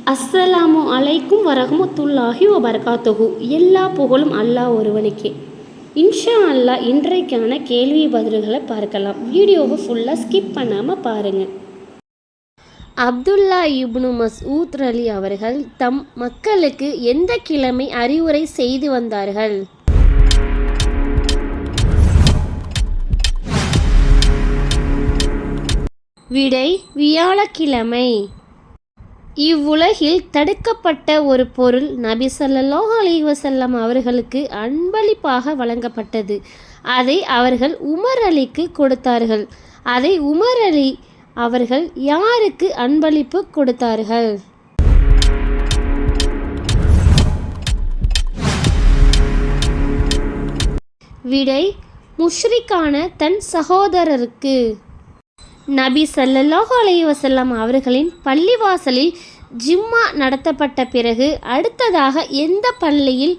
அஸ்ஸலாமு அலைக்கும் வரஹ்மத்துல்லாஹி வபரகாத்துஹு. எல்லா புகழும் அல்லாஹ் ஒருவனுக்கே. இன்ஷா அல்லாஹ் இன்றைக்கான கேள்வி பதில்களை பார்க்கலாம். வீடியோவை ஃபுல்லாக ஸ்கிப் பண்ணாமல் பாருங்கள். அப்துல்லா இப்னு மஸ்ஊத் அலி அவர்கள் தம் மக்களுக்கு எந்த கிழமை அறிவுரை செய்து வந்தார்கள்? விடை வியாழக்கிழமை. இவ்வுலகில் தடுக்கப்பட்ட ஒரு பொருள் நபி ஸல்லல்லாஹு அலைஹி வஸல்லம் அவர்களுக்கு அன்பளிப்பாக வழங்கப்பட்டது. அதை அவர்கள் உமர் அலிக்கு கொடுத்தார்கள். அதை உமர் அலி அவர்கள் யாருக்கு அன்பளிப்பு கொடுத்தார்கள்? விடை முஷ்ரிக்கான தன் சகோதரருக்கு. நபி ஸல்லல்லாஹு அலைஹி வஸல்லம் அவர்களின் பள்ளிவாசலில் ஜிம்மா நடத்தப்பட்ட பிறகு அடுத்ததாக எந்த பள்ளியில்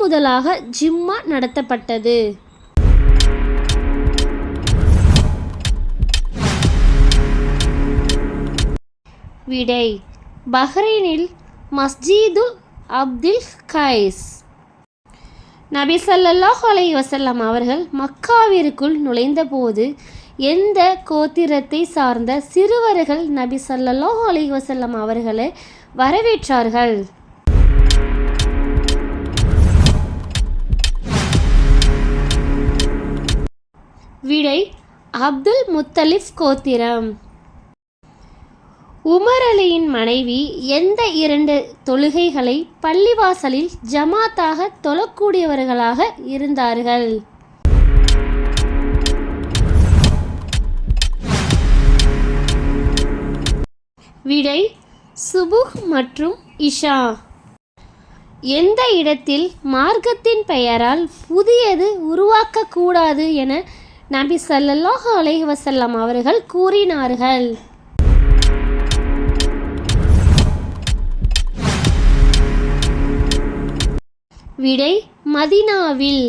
முதலாக ஜிம்மா நடத்தப்பட்டது? விடை பஹ்ரைனில் மஸ்ஜிதுல் அப்துல் கைஸ். நபி ஸல்லல்லாஹு அலைஹி வஸல்லம் அவர்கள் மக்காவிற்குள் நுழைந்தபோது எந்த கோத்திரத்தை சார்ந்த சிறுவர்கள் நபி ஸல்லல்லாஹு அலைஹி வஸல்லம் அவர்களை வரவேற்றார்கள்? விடை அப்துல் முத்தலிப் கோத்திரம். உமர் அலியின் மனைவி எந்த 2 தொழுகைகளை பள்ளிவாசலில் ஜமாத்தாக தொழக்கூடியவர்களாக இருந்தார்கள்? விடை சுபுஹ் மற்றும் இஷா. எந்த இடத்தில் மார்க்கத்தின் பெயரால் புதியது உருவாக்கக்கூடாது என நபி ஸல்லல்லாஹு அலைஹி வஸல்லம் அவர்கள் கூறினார்கள்? விடை மதீனாவில்.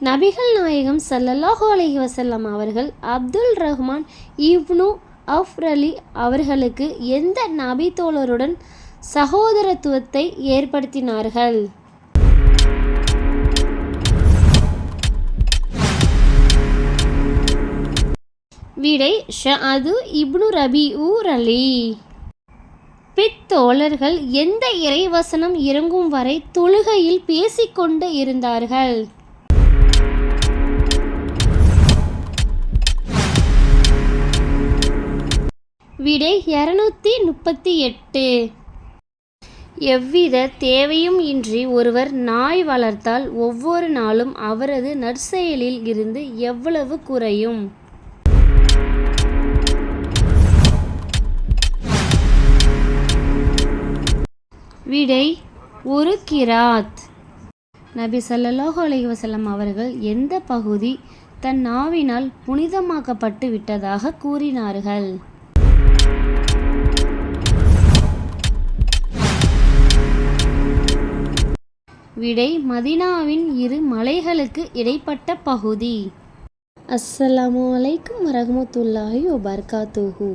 நபிகள் நாயகம் ஸல்லல்லாஹு அலைஹி வஸல்லம் அவர்கள் அப்துல் ரஹ்மான் இப்னு அஃப் அலி அவர்களுக்கு எந்த நபி தோழருடன் சகோதரத்துவத்தை ஏற்படுத்தினார்கள்? விடை ஷஅது இப்னு ரபீஉ அலி. பித்தோழர்கள் எந்த இறைவசனம் இறங்கும் வரை தொழுகையில் பேசிக்கொண்டு இருந்தார்கள்? விடை 238. எவ்வித தேவையும் இன்றி ஒருவர் நாய் வளர்த்தால் ஒவ்வொரு நாளும் அவரது நற்செயலில் இருந்து எவ்வளவு குறையும்? விடை 1 கிராத். நபி ஸல்லல்லாஹு அலைஹி வஸல்லம் அவர்கள் எந்த பகுதி தன் நாவினால் புனிதமாக்கப்பட்டு விட்டதாக கூறினார்கள்? விடை மதீனாவின் 2 மலைகளுக்கு இடைப்பட்ட பகுதி. அஸ்ஸலாமு அலைக்கும் வரஹ்மத்துல்லாஹி வபரகாத்துஹு.